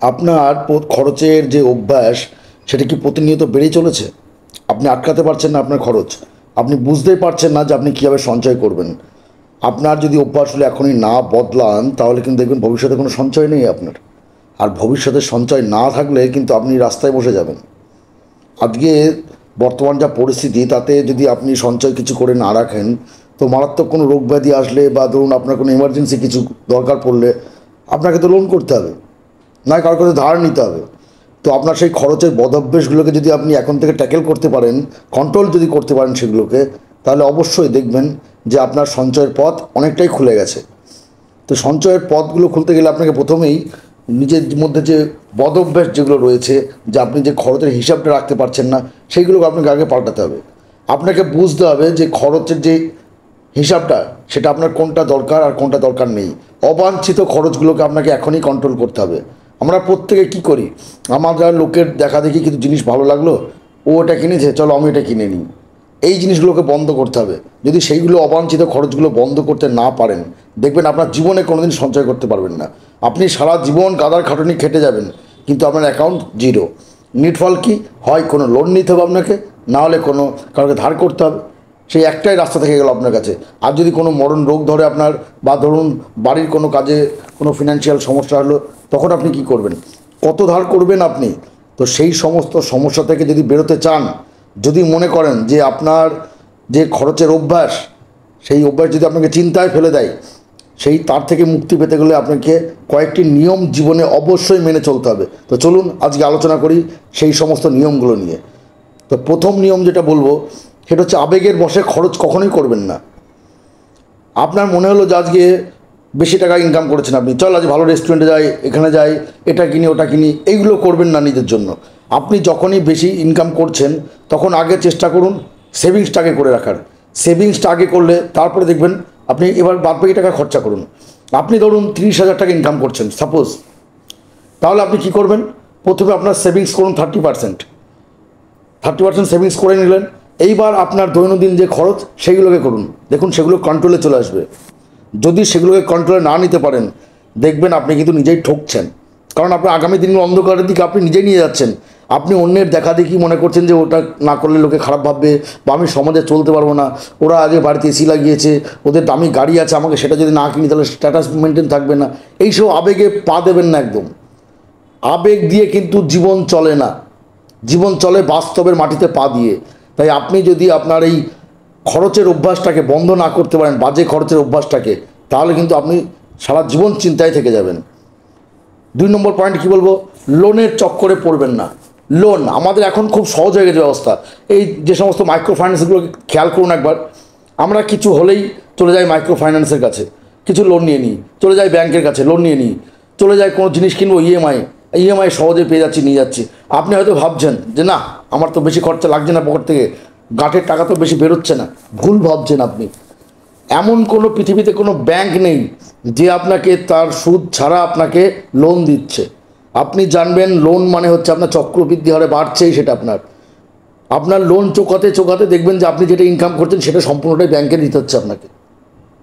আপনার খরচের যে অভ্যাস সেটা কি প্রতিনিয়ত বেড়েই চলেছে? আপনি আটকাতে পারছেন না আপনার খরচ, আপনি বুঝতেই পারছেন না যে আপনি কীভাবে সঞ্চয় করবেন। আপনার যদি অভ্যাসগুলো এখনই না বদলান তাহলে কিন্তু দেখবেন ভবিষ্যতে কোনো সঞ্চয় নেই আপনার। আর ভবিষ্যতে সঞ্চয় না থাকলে কিন্তু আপনি রাস্তায় বসে যাবেন। আজকে বর্তমান যা পরিস্থিতি তাতে যদি আপনি সঞ্চয় কিছু করে না রাখেন তো মারাত্মক কোনো রোগ ব্যাধি আসলে বা ধরুন আপনার কোনো এমার্জেন্সি কিছু দরকার পড়লে আপনাকে তো লোন করতে হবে, নয় কারোর কাছে ধার নিতে হবে। তো আপনার সেই খরচের বদভ্যাসগুলোকে যদি আপনি এখন থেকে ট্যাকেল করতে পারেন, কন্ট্রোল যদি করতে পারেন সেগুলোকে, তাহলে অবশ্যই দেখবেন যে আপনার সঞ্চয়ের পথ অনেকটাই খুলে গেছে। তো সঞ্চয়ের পথগুলো খুলতে গেলে আপনাকে প্রথমেই নিজের মধ্যে যে বদভ্যাস যেগুলো রয়েছে, যে আপনি যে খরচের হিসাবটা রাখতে পারছেন না, সেইগুলোকে আপনাকে আগে পাল্টাতে হবে। আপনাকে বুঝতে হবে যে খরচের যে হিসাবটা সেটা আপনার কোনটা দরকার আর কোনটা দরকার নেই। অবাঞ্ছিত খরচগুলোকে আপনাকে এখনই কন্ট্রোল করতে হবে। আমরা প্রত্যেকে কী করি, আমাদের লোকের দেখা দেখি কিছু জিনিস ভালো লাগলো, ও ওটা কিনেছে, চলো আমি এটা কিনে নিই। এই জিনিসগুলোকে বন্ধ করতে হবে। যদি সেইগুলো অবাঞ্ছিত খরচগুলো বন্ধ করতে না পারেন, দেখবেন আপনার জীবনে কোনোদিন সঞ্চয় করতে পারবেন না। আপনি সারা জীবন গাদার খাটুনি খেটে যাবেন, কিন্তু আপনার অ্যাকাউন্ট জিরো। নিটফল কি হয়, কোনো লোন নিতে হবে আপনাকে, না হলে কোনো কাউকে ধার করতে হবে। সেই একটাই রাস্তা থেকে গেল আপনার কাছে। আর যদি কোনো মরণ রোগ ধরে আপনার, বা ধরুন বাড়ির কোনো কাজে কোনো ফিনান্সিয়াল সমস্যা হলো, তখন আপনি কি করবেন? কত ধার করবেন আপনি? তো সেই সমস্ত সমস্যা থেকে যদি বেরোতে চান, যদি মনে করেন যে আপনার যে খরচের অভ্যাস, সেই অভ্যাস যদি আপনাকে চিন্তায় ফেলে দেয়, তার থেকে মুক্তি পেতে গেলে আপনাকে কয়েকটি নিয়ম জীবনে অবশ্যই মেনে চলতে হবে। তো চলুন আজকে আলোচনা করি সেই সমস্ত নিয়মগুলো নিয়ে। তো প্রথম নিয়ম যেটা বলবো সেটা হচ্ছে, আবেগের বশে খরচ কখনোই করবেন না। আপনার মনে হলো যে আজকে বেশি টাকা ইনকাম করেছেন আপনি, চল আজ ভালো রেস্টুরেন্টে যাই, এখানে যাই, এটা কিনি ওটা কিনি, এইগুলো করবেন না নিজের জন্য। আপনি যখনই বেশি ইনকাম করছেন তখন আগে চেষ্টা করুন সেভিংসটাকে করে রাখার। সেভিংসটা আগে করলে তারপরে দেখবেন আপনি এবার বাদবাকি টাকা খরচা করুন। আপনি ধরুন 30,000 টাকা ইনকাম করছেন সাপোজ, তাহলে আপনি কি করবেন? প্রথমে আপনার সেভিংস করুন 30% সেভিংস করে নিলেন। এইবার আপনার দৈনন্দিন যে খরচ সেইগুলোকে করুন, দেখুন সেগুলো কন্ট্রোলে চলে আসবে। যদি সেগুলোকে কন্ট্রোলে না নিতে পারেন, দেখবেন আপনি কিন্তু নিজেই ঠকছেন। কারণ আপনি আগামী দিনের অন্ধকারের দিকে আপনি নিজেই নিয়ে যাচ্ছেন। আপনি অন্যের দেখা দেখি মনে করছেন যে ওটা না করলে লোকে খারাপ ভাববে, বা আমি সমাজে চলতে পারবো না, ওরা আগে বাড়িতে এসি লাগিয়েছে, ওদের দামি গাড়ি আছে, আমাকে সেটা যদি না কিনি তাহলে স্ট্যাটাস মেনটেন থাকবে না। এইসব আবেগে পা দেবেন না একদম। আবেগ দিয়ে কিন্তু জীবন চলে না, জীবন চলে বাস্তবের মাটিতে পা দিয়ে। তাই আপনি যদি আপনার এই খরচের অভ্যাসটাকে বন্ধ না করতে পারেন, বাজে খরচের অভ্যাসটাকে, তাহলে কিন্তু আপনি সারা জীবন চিন্তায় থেকে যাবেন। 2 নম্বর পয়েন্ট কি বলবো, লোনের চক্করে পড়বেন না। লোন আমাদের এখন খুব সহজ হয়ে গেছে ব্যবস্থা। এই যে সমস্ত মাইক্রো ফাইন্যান্সগুলোকে খেয়াল করুন একবার। আমরা কিছু হলেই চলে যাই মাইক্রো ফাইন্যান্সের কাছে, কিছু লোন নিয়ে নিই, চলে যাই ব্যাংকের কাছে লোন নিয়ে নিই, চলে যাই কোনো জিনিস কিনবো ইএমআই সহজে পেয়ে যাচ্ছি, নিয়ে যাচ্ছি। আপনি হয়তো ভাবছেন যে না, আমার তো বেশি খরচা লাগছে না পকেট থেকে, গাঁটের টাকা তো বেশি বেরোচ্ছে না। ভুল ভাবছেন আপনি। এমন কোনো পৃথিবীতে কোনো ব্যাংক নেই যে আপনাকে তার সুদ ছাড়া আপনাকে লোন দিচ্ছে। আপনি জানবেন লোন মানে হচ্ছে আপনার চক্রবৃদ্ধি হারে বাড়ছেই, সেটা আপনার লোন চোকাতে চোকাতে দেখবেন যে আপনি যেটা ইনকাম করছেন সেটা সম্পূর্ণটাই ব্যাংকে দিতে হচ্ছে আপনাকে।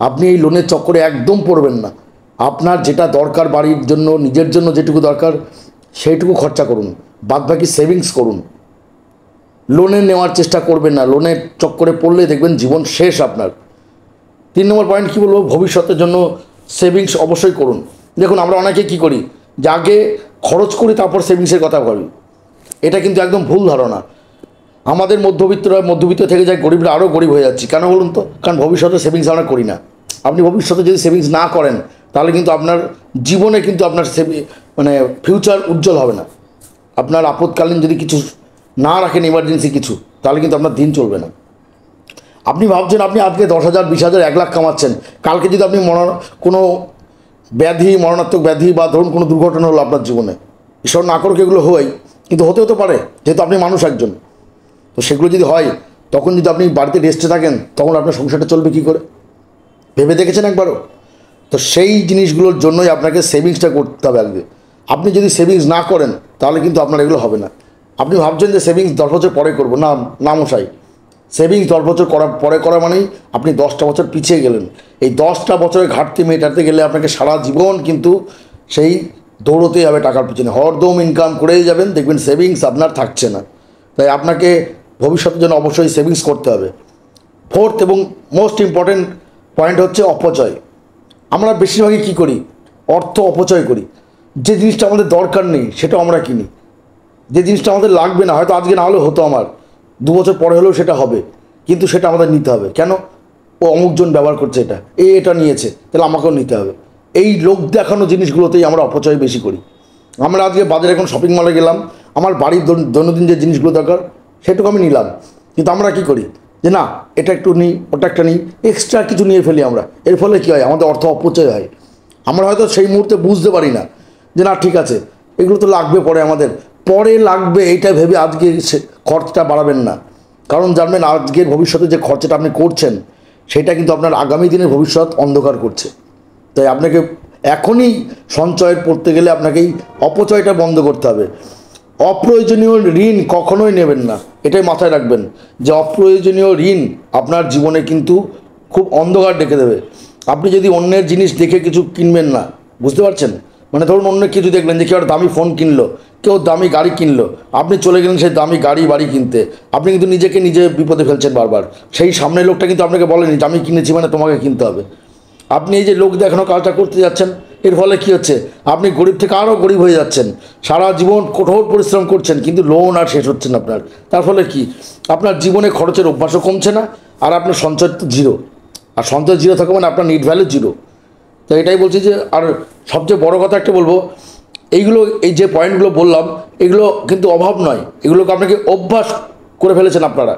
আপনি এই লোনের চক্করে একদম পড়বেন না। আপনার যেটা দরকার বাড়ির জন্য, নিজের জন্য যেটুকু দরকার সেইটুকু খরচা করুন, বাদবাকি সেভিংস করুন। লোনে নেওয়ার চেষ্টা করবেন না, লোনের চক্করে পড়লে দেখবেন জীবন শেষ আপনার। 3 নম্বর পয়েন্ট কী বলবো, ভবিষ্যতের জন্য সেভিংস অবশ্যই করুন। দেখুন আমরা অনেকে কী করি, যে আগে খরচ করি তারপর সেভিংসের কথা ভাবি। এটা কিন্তু একদম ভুল ধারণা। আমাদের মধ্যবিত্ত থেকে যায়, গরিবরা আরও গরিব হয়ে যাচ্ছি। কেন বলুন তো? কারণ ভবিষ্যতে সেভিংস আমরা করি না। আপনি ভবিষ্যতে যদি সেভিংস না করেন তাহলে কিন্তু আপনার জীবনে কিন্তু আপনার ফিউচার উজ্জ্বল হবে না। আপনার আপদকালীন যদি কিছু না রাখেন, ইমার্জেন্সি কিছু, তাহলে কিন্তু আপনার দিন চলবে না। আপনি ভাবছেন আপনি আজকে 10,000, 20,000, 1 লাখ কামাচ্ছেন, কালকে যদি আপনি কোনো মরণাত্মক ব্যাধি বা ধরুন কোনো দুর্ঘটনা হলো আপনার জীবনে, ঈশ্বর না করুক এগুলো হয়, কিন্তু হতেও তো পারে, যেহেতু আপনি মানুষ একজন। তো সেগুলো যদি হয়, তখন যদি আপনি বাড়িতে রেস্টে থাকেন, তখন আপনার সংসারটা চলবে কী করে? ভেবে দেখেছেন একবারও? তো সেই জিনিসগুলোর জন্যই আপনাকে সেভিংসটা করতে হবে আগে। আপনি যদি সেভিংস না করেন তাহলে কিন্তু আপনার এগুলো হবে না। আপনি ভাবছেন যে সেভিংস 10 বছর পরে করবো, না মশাই। সেভিংস 10 বছর পরে করা মানেই আপনি 10টা বছর পিছিয়ে গেলেন। এই 10টা বছরের ঘাটতি মেটাতে গেলে আপনাকে সারা জীবন কিন্তু সেই দৌড়তেই হবে টাকার পিছনে, হরদম ইনকাম করেই যাবেন, দেখবেন সেভিংস আপনার থাকছে না। তাই আপনাকে ভবিষ্যতের জন্য অবশ্যই সেভিংস করতে হবে। ফোর্থ এবং মোস্ট ইম্পর্ট্যান্ট পয়েন্ট হচ্ছে অপচয়। আমরা বেশিরভাগই কী করি? অর্থ অপচয় করি। যে জিনিসটা আমাদের দরকার নেই সেটা আমরা কিনি। যে জিনিসটা আমাদের লাগবে না, হয়তো আজকে না হলেও হতো, আমার 2 বছর পরে হলেও সেটা হবে, কিন্তু সেটা আমাদের নিতে হবে। কেন? ও অমুকজন ব্যবহার করছে, এটা নিয়েছে, তাহলে আমাকেও নিতে হবে। এই লোক দেখানো জিনিসগুলোতেই আমরা অপচয় বেশি করি। আমরা আজকে বাজারে এখন শপিং মলে গেলাম, আমার বাড়ির দৈনন্দিন যে জিনিসগুলো দরকার সেটুকু আমি নিলাম, কিন্তু আমরা কি করি যে না এটা একটু নিই, ওটা একটা নিই, এক্সট্রা কিছু নিয়ে ফেলি আমরা। এর ফলে কী হয়? আমাদের অর্থ অপচয় হয়। আমরা হয়তো সেই মুহূর্তে বুঝতে পারি না যে না ঠিক আছে এগুলো তো লাগবে পরে, আমাদের পরে লাগবে এইটা ভেবে আজকে খরচটা বাড়াবেন না। কারণ জানবেন আজকের ভবিষ্যতে যে খরচাটা আপনি করছেন সেটা কিন্তু আপনার আগামী দিনের ভবিষ্যৎ অন্ধকার করছে। তাই আপনাকে এখনই সঞ্চয়ের পড়তে গেলে আপনাকে এই অপচয়টা বন্ধ করতে হবে। অপ্রয়োজনীয় ঋণ কখনোই নেবেন না, এটাই মাথায় রাখবেন যে অপ্রয়োজনীয় ঋণ আপনার জীবনে কিন্তু খুব অন্ধকার ডেকে দেবে। আপনি যদি অন্যের জিনিস দেখে কিছু কিনবেন না, বুঝতে পারছেন? মানে ধরুন অন্য কিছু দেখলেন যে কেউ একটা দামি ফোন কিনলো, কেউ দামি গাড়ি কিনলো, আপনি চলে গেলেন সেই দামি গাড়ি বাড়ি কিনতে, আপনি কিন্তু নিজেকে নিজে বিপদে ফেলছেন বারবার। সেই সামনের লোকটা কিন্তু আপনাকে বলেনি যে আমি কিনেছি মানে তোমাকে কিনতে হবে। আপনি এই যে লোক দেখানো কাজটা করতে যাচ্ছেন, এর ফলে কী হচ্ছে? আপনি গরিব থেকে আরও গরিব হয়ে যাচ্ছেন। সারা জীবন কঠোর পরিশ্রম করছেন কিন্তু লোন আর শেষ হচ্ছে না আপনার। তার ফলে কি? আপনার জীবনে খরচের অভ্যাসও কমছে না, আর আপনার সঞ্চয় তো জিরো। আর সঞ্চয় জিরো থাকা মানে আপনার নিট ভ্যালু জিরো। তো এটাই বলছি যে, আর সবচেয়ে বড় কথা একটা বলবো, এইগুলো এই যে পয়েন্টগুলো বললাম এগুলো কিন্তু অভাব নয়, এগুলোকে আপনাকে অভ্যাস করে ফেলেছেন আপনারা।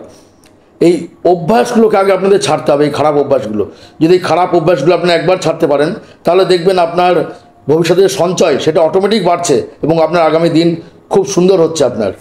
এই অভ্যাসগুলোকে আগে আপনাদের ছাড়তে হবে, এই খারাপ অভ্যাসগুলো। যদি এই খারাপ অভ্যাসগুলো আপনি একবার ছাড়তে পারেন তাহলে দেখবেন আপনার ভবিষ্যতের সঞ্চয় সেটা অটোমেটিক বাড়ছে এবং আপনার আগামী দিন খুব সুন্দর হচ্ছে আপনার।